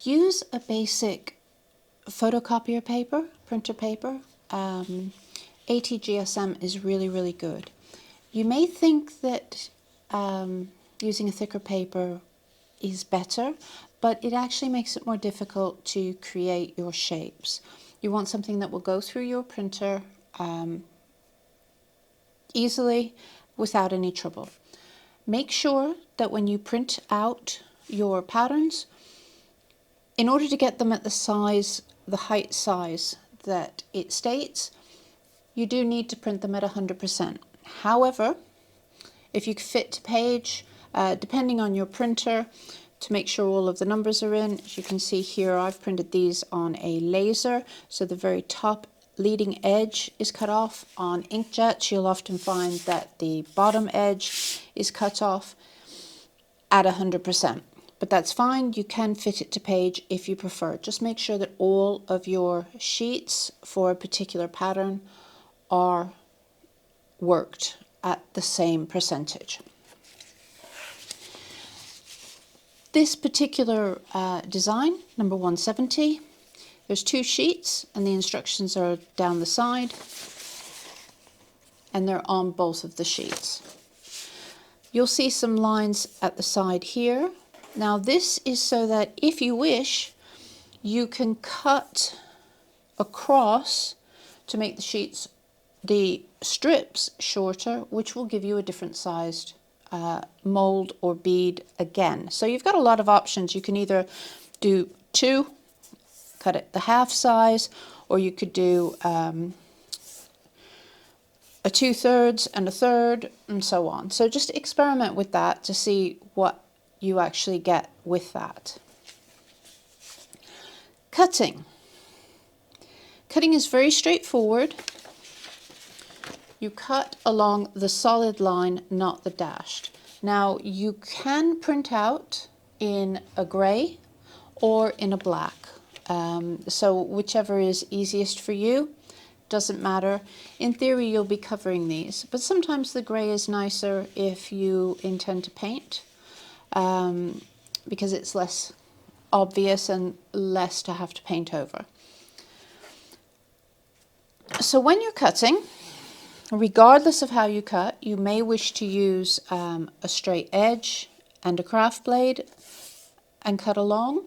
Use a basic photocopier paper, printer paper. ATGSM is really good. You may think that using a thicker paper is better, but it actually makes it more difficult to create your shapes. You want something that will go through your printer easily without any trouble. Make sure that when you print out your patterns, in order to get them at the size, the height size that it states, you do need to print them at 100%. However, if you fit to page, depending on your printer, to make sure all of the numbers are in, as you can see here, I've printed these on a laser, so the very top leading edge is cut off. On inkjets, you'll often find that the bottom edge is cut off at 100%. But that's fine, you can fit it to page if you prefer. Just make sure that all of your sheets for a particular pattern are worked at the same percentage. This particular design, number 170, there's 2 sheets and the instructions are down the side and they're on both of the sheets. You'll see some lines at the side here. Now this is so that if you wish, you can cut across to make the sheets, the strips shorter, which will give you a different sized mold or bead again. So you've got a lot of options. You can either do 2, cut it the half size, or you could do a 2/3 and a 1/3 and so on. So just experiment with that to see what you actually get with that. Cutting. Cutting is very straightforward. You cut along the solid line, not the dashed. Now you can print out in a grey or in a black. So whichever is easiest for you, doesn't matter. In theory you'll be covering these, but sometimes the grey is nicer if you intend to paint, because it's less obvious and less to have to paint over. So when you're cutting, regardless of how you cut, you may wish to use a straight edge and a craft blade and cut along.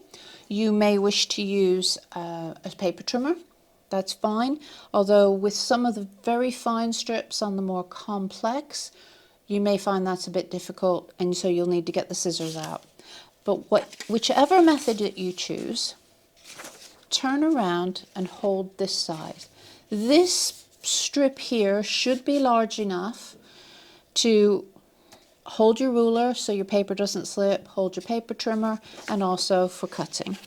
You may wish to use a paper trimmer, that's fine. Although with some of the very fine strips on the more complex, you may find that's a bit difficult and so you'll need to get the scissors out. But whichever method that you choose, turn around and hold this side. This strip here should be large enough to hold your ruler so your paper doesn't slip, hold your paper trimmer, and also for cutting.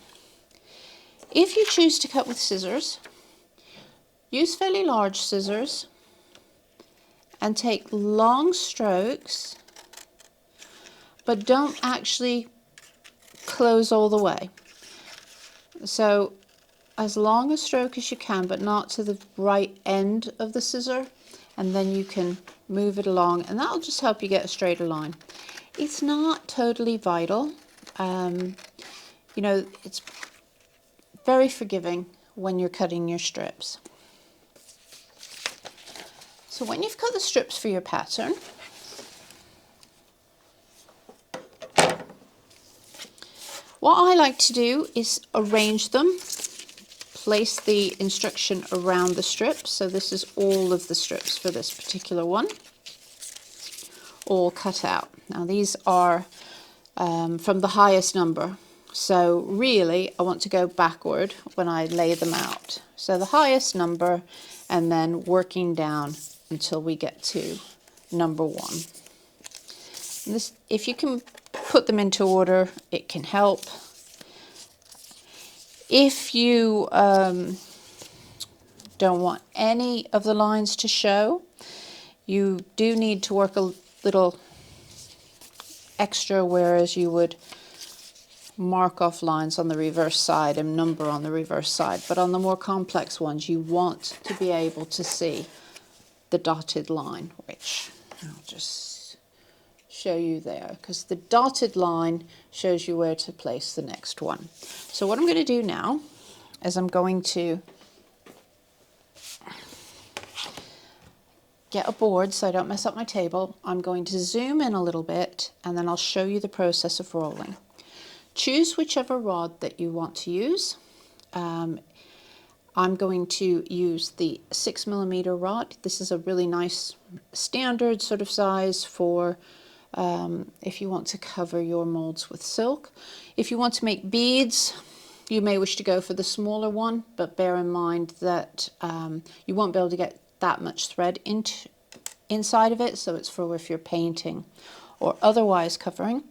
If you choose to cut with scissors, use fairly large scissors and take long strokes, but don't actually close all the way. So as long a stroke as you can, but not to the right end of the scissor, and then you can move it along, and that'll just help you get a straighter line. It's not totally vital. You know, it's very forgiving when you're cutting your strips. So when you've cut the strips for your pattern, what I like to do is arrange them, place the instruction around the strips. So this is all of the strips for this particular one, all cut out. Now these are from the highest number. So really I want to go backward when I lay them out. So the highest number and then working down until we get to number 1. This, if you can put them into order, it can help. If you don't want any of the lines to show, you do need to work a little extra, whereas you would mark off lines on the reverse side and number on the reverse side. But on the more complex ones, you want to be able to see the dotted line, which I'll just show you there, because the dotted line shows you where to place the next one. So what I'm going to do now is I'm going to get a board so I don't mess up my table. I'm going to zoom in a little bit and then I'll show you the process of rolling. Choose whichever rod that you want to use. I'm going to use the 6mm rod. This is a really nice standard sort of size for if you want to cover your molds with silk. If you want to make beads, you may wish to go for the smaller one, but bear in mind that you won't be able to get that much thread inside of it, so it's for if you're painting or otherwise covering.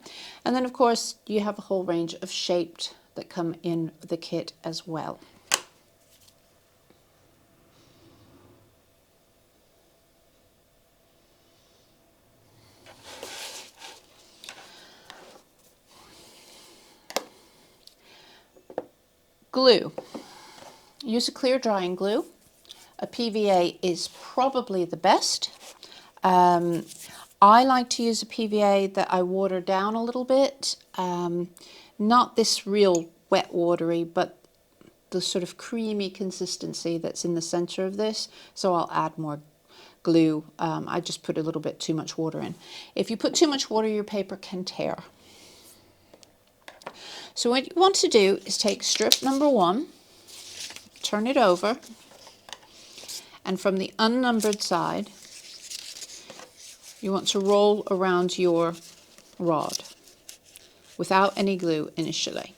And then of course you have a whole range of shaped that come in the kit as well. Glue. Use a clear drying glue. A PVA is probably the best. I like to use a PVA that I water down a little bit. Not this real wet watery, but the sort of creamy consistency that's in the center of this. So I'll add more glue. I just put a little bit too much water in. If you put too much water, your paper can tear. So what you want to do is take strip number 1, turn it over, and from the unnumbered side, you want to roll around your rod without any glue initially.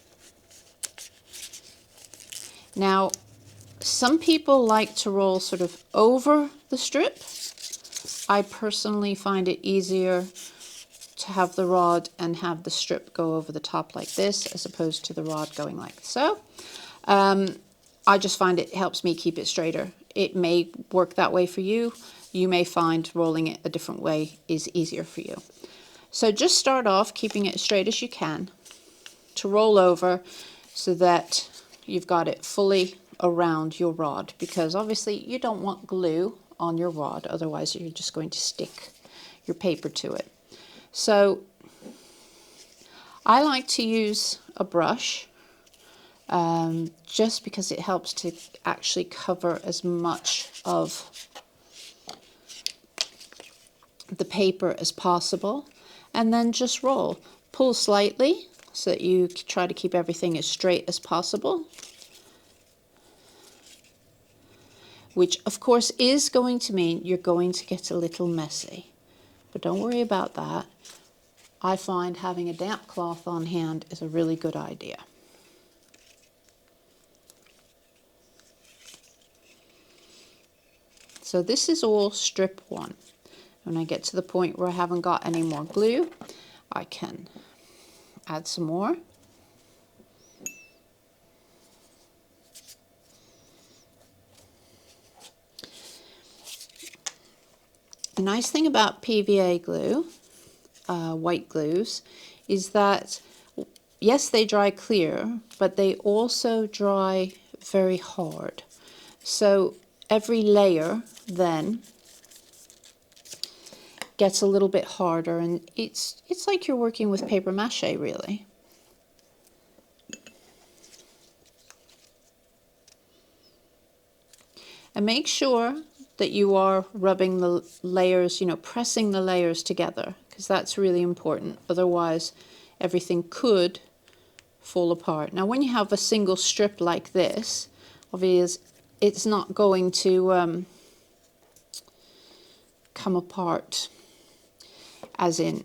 Now, some people like to roll sort of over the strip. I personally find it easier to have the rod and have the strip go over the top like this, as opposed to the rod going like so. I just find it helps me keep it straighter. It may work that way for you. You may find rolling it a different way is easier for you. So just start off keeping it as straight as you can to roll over so that you've got it fully around your rod, because obviously you don't want glue on your rod, otherwise you're just going to stick your paper to it. So I like to use a brush just because it helps to actually cover as much of the paper as possible, and then just roll. Pull slightly so that you try to keep everything as straight as possible, which of course is going to mean you're going to get a little messy, but don't worry about that. I find having a damp cloth on hand is a really good idea. So this is all strip 1. When I get to the point where I haven't got any more glue, I can add some more. The nice thing about PVA glue, white glues, is that yes, they dry clear, but they also dry very hard. So every layer then gets a little bit harder, and it's like you're working with paper mache, really. And make sure that you are rubbing the layers, pressing the layers together, because that's really important. Otherwise, everything could fall apart. Now, when you have a single strip like this, obviously it's not going to come apart as in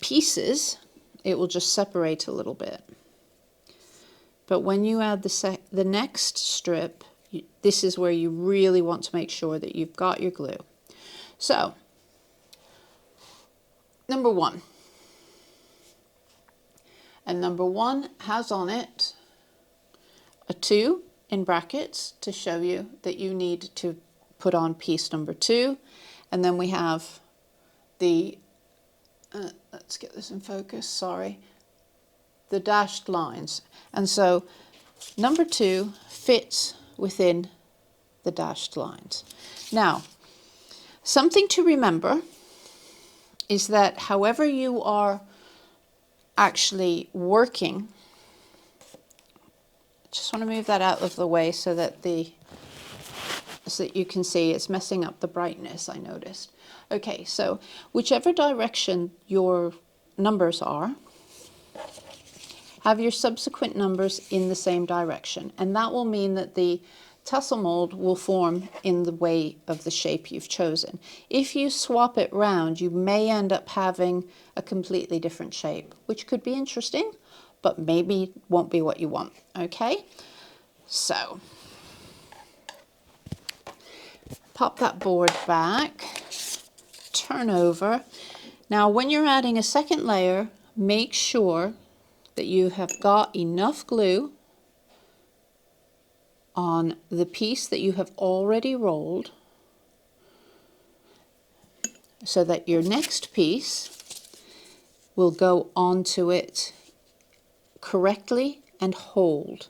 pieces. It will just separate a little bit. But when you add the next strip, this is where you really want to make sure that you've got your glue. So, number 1. And number 1 has on it a 2 in brackets to show you that you need to put on piece number 2. And then we have the, let's get this in focus, sorry, the dashed lines. And so number 2 fits within the dashed lines. Now, something to remember is that however you are actually working, just want to move that out of the way so that you can see it's messing up the brightness, I noticed. Okay, so whichever direction your numbers are, have your subsequent numbers in the same direction, and that will mean that the tassel mold will form in the way of the shape you've chosen. If you swap it round, you may end up having a completely different shape, which could be interesting, but maybe won't be what you want. Okay, so pop that board back, turn over. Now when you're adding a second layer, make sure that you have got enough glue on the piece that you have already rolled so that your next piece will go onto it correctly and hold.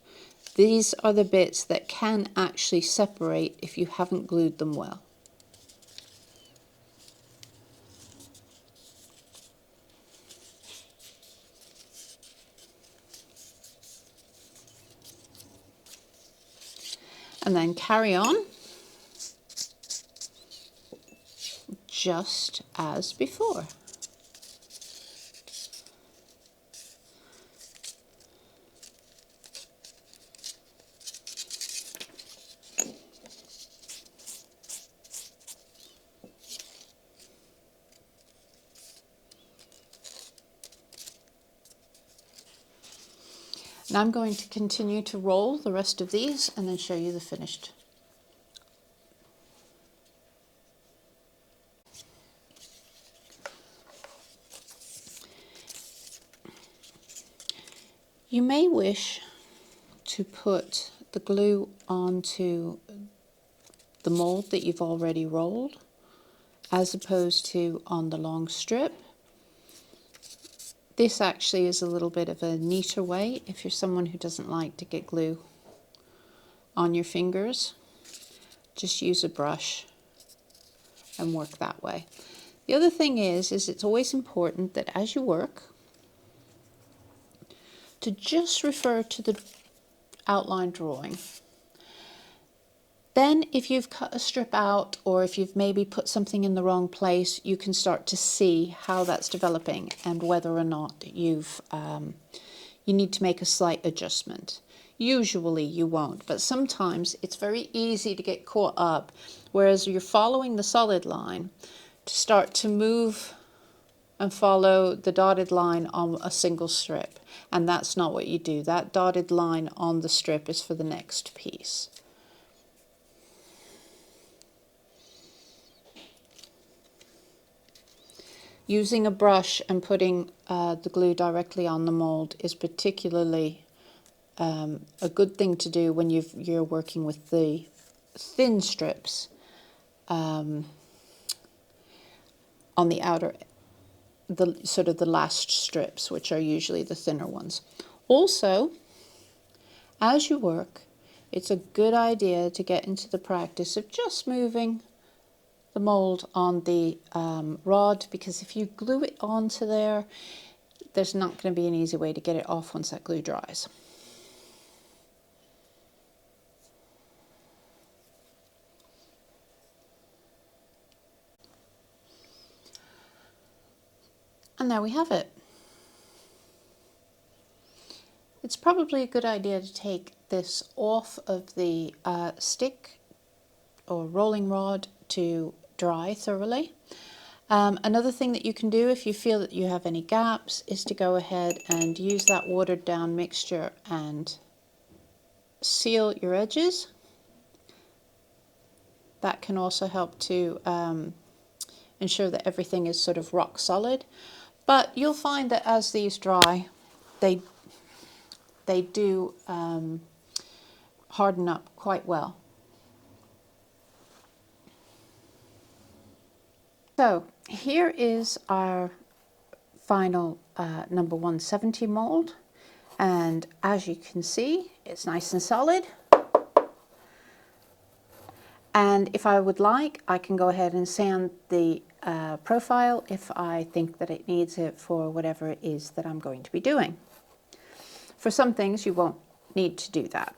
These are the bits that can actually separate if you haven't glued them well. And then carry on just as before. Now I'm going to continue to roll the rest of these and then show you the finished. You may wish to put the glue onto the mold that you've already rolled as opposed to on the long strip. This actually is a little bit of a neater way if you're someone who doesn't like to get glue on your fingers. Just use a brush and work that way. The other thing is it's always important that as you work to just refer to the outline drawing. Then if you've cut a strip out or if you've maybe put something in the wrong place, you can start to see how that's developing and whether or not you need to make a slight adjustment. Usually you won't, but sometimes it's very easy to get caught up, whereas you're following the solid line, to start to move and follow the dotted line on a single strip. And that's not what you do. That dotted line on the strip is for the next piece. Using a brush and putting the glue directly on the mold is particularly a good thing to do when you're working with the thin strips on the outer, the sort of the last strips, which are usually the thinner ones. Also, as you work, it's a good idea to get into the practice of just moving the mold on the rod, because if you glue it onto there, there's not going to be an easy way to get it off once that glue dries. And there we have it. It's probably a good idea to take this off of the stick or rolling rod to dry thoroughly. Another thing that you can do if you feel that you have any gaps is to go ahead and use that watered down mixture and seal your edges. That can also help to ensure that everything is sort of rock solid. But you'll find that as these dry, they do harden up quite well. So here is our final number 170 mold, and as you can see, it's nice and solid. And if I would like, I can go ahead and sand the profile if I think that it needs it for whatever it is that I'm going to be doing. For some things you won't need to do that.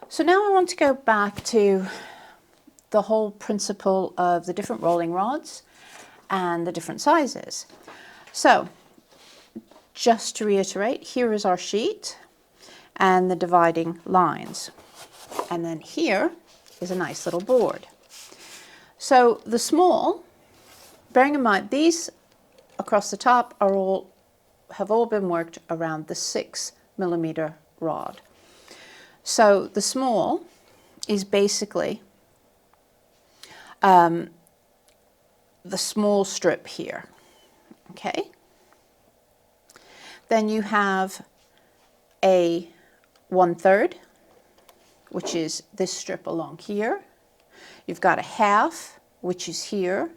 So now I want to go back to the whole principle of the different rolling rods and the different sizes. So just to reiterate, here is our sheet and the dividing lines. And then here is a nice little board. So the small, bearing in mind these across the top have all been worked around the 6mm rod. So the small is basically the small strip here, okay? Then you have a 1/3, which is this strip along here. You've got a 1/2, which is here,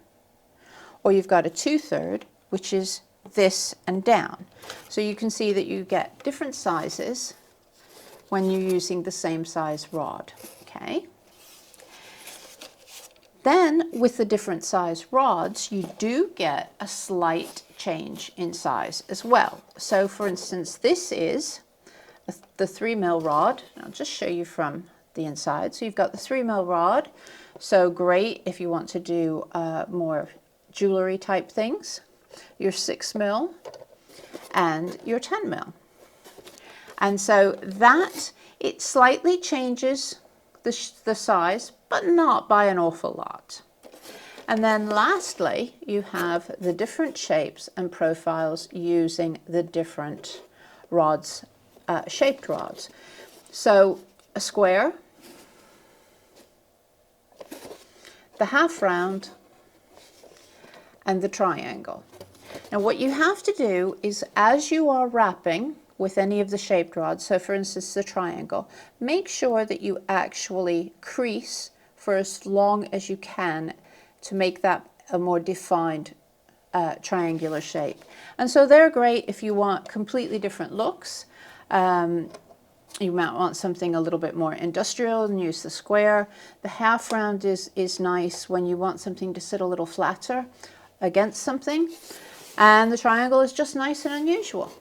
or you've got a 2/3, which is this and down. So you can see that you get different sizes when you're using the same size rod, okay? Then with the different size rods, you do get a slight change in size as well. So for instance, this is the 3mm rod. I'll just show you from the inside. So you've got the 3mm rod. So great if you want to do more jewelry type things. Your 6mm and your 10mm. And so that, it slightly changes the size, but not by an awful lot. And then lastly, you have the different shapes and profiles using the different rods, shaped rods. So a square, the half round, and the triangle. Now what you have to do is, as you are wrapping with any of the shaped rods, so for instance the triangle, make sure that you actually crease for as long as you can to make that a more defined triangular shape. And so they're great if you want completely different looks. You might want something a little bit more industrial and use the square. The half round is nice when you want something to sit a little flatter against something. And the triangle is just nice and unusual.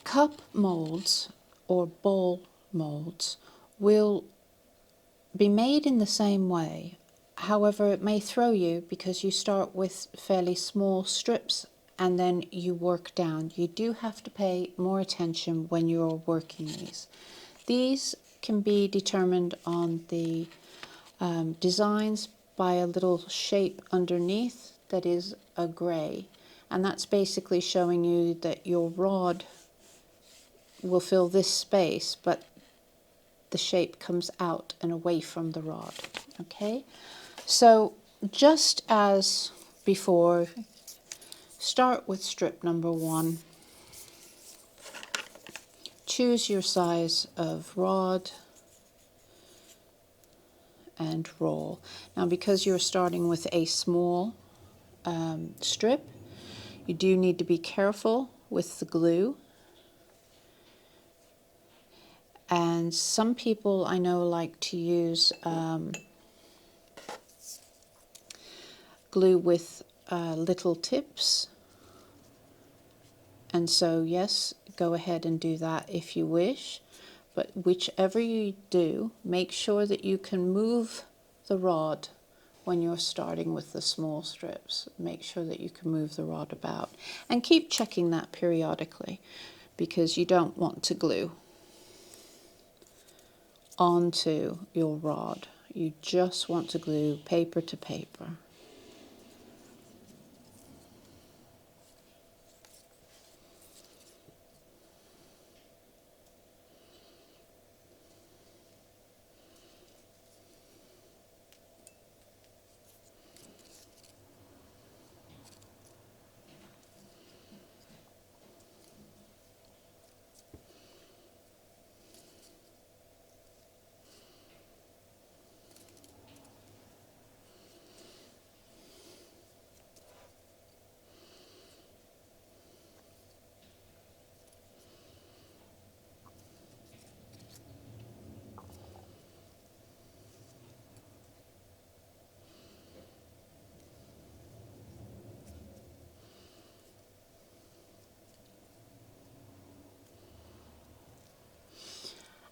Cup molds or bowl molds will be made in the same way. However, it may throw you because you start with fairly small strips and then you work down. You do have to pay more attention when you're working these. These can be determined on the designs by a little shape underneath that is a grey, and that's basically showing you that your rod will fill this space, but the shape comes out and away from the rod. Okay, so just as before, start with strip number 1. Choose your size of rod and roll. Now because you're starting with a small strip, you do need to be careful with the glue. And some people I know like to use glue with little tips. And so yes, go ahead and do that if you wish. But whichever you do, make sure that you can move the rod when you're starting with the small strips. Make sure that you can move the rod about. And keep checking that periodically, because you don't want to glue onto your rod. You just want to glue paper to paper.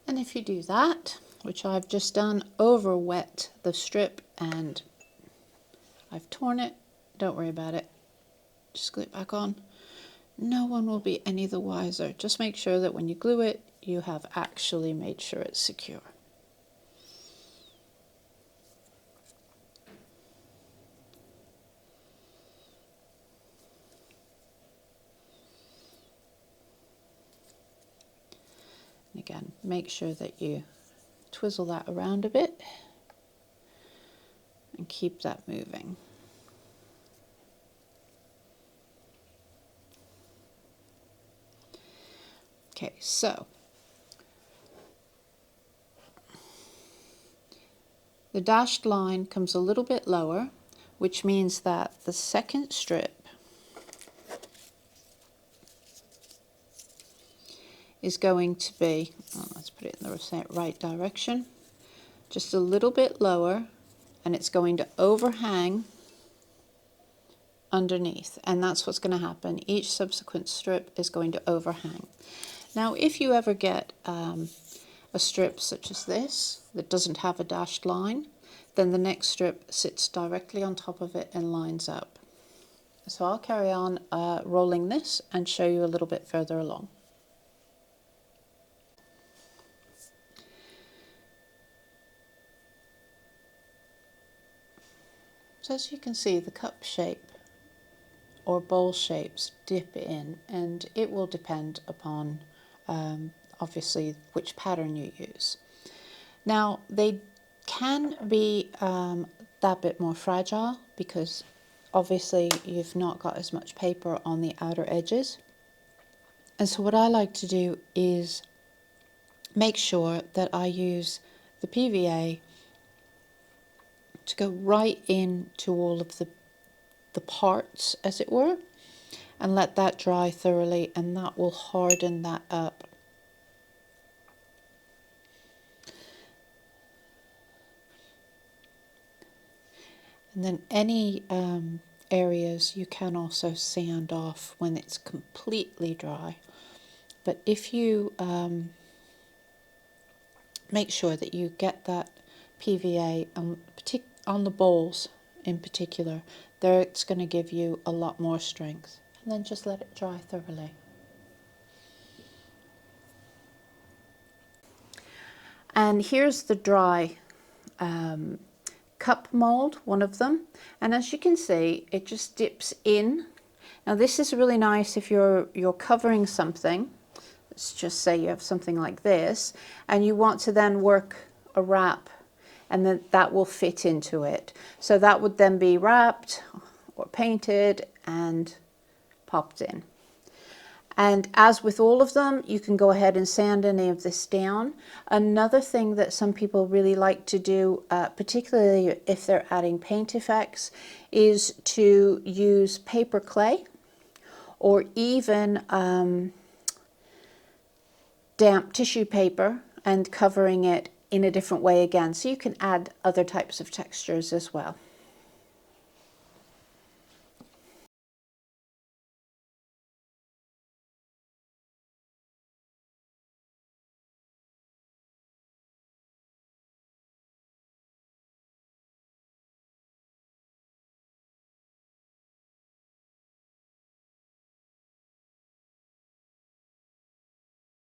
And if you do that, which I've just done, over wet the strip and I've torn it, don't worry about it, just glue it back on. No one will be any the wiser. Just make sure that when you glue it, you have actually made sure it's secure. And again, make sure that you twizzle that around a bit and keep that moving. Okay, so the dashed line comes a little bit lower, which means that the second strip is going to be, let's put it in the right direction, just a little bit lower, and it's going to overhang underneath, and that's what's going to happen. Each subsequent strip is going to overhang. Now, if you ever get a strip such as this that doesn't have a dashed line, then the next strip sits directly on top of it and lines up. So I'll carry on rolling this and show you a little bit further along. So as you can see, the cup shape or bowl shapes dip in, and it will depend upon obviously which pattern you use. Now, they can be that bit more fragile because obviously you've not got as much paper on the outer edges. And so what I like to do is make sure that I use the PVA to go right into all of the parts, as it were, and let that dry thoroughly, and that will harden that up. And then any areas you can also sand off when it's completely dry. But if you make sure that you get that PVA on the bowls in particular, there it's going to give you a lot more strength. And then just let it dry thoroughly. And here's the dry cup mold, one of them, and as you can see, it just dips in. Now this is really nice if you're covering something. Let's just say you have something like this and you want to then work a wrap, and then that will fit into it. So that would then be wrapped or painted and popped in. And as with all of them, you can go ahead and sand any of this down. Another thing that some people really like to do, particularly if they're adding paint effects, is to use paper clay or even damp tissue paper and covering it in a different way again. So you can add other types of textures as well.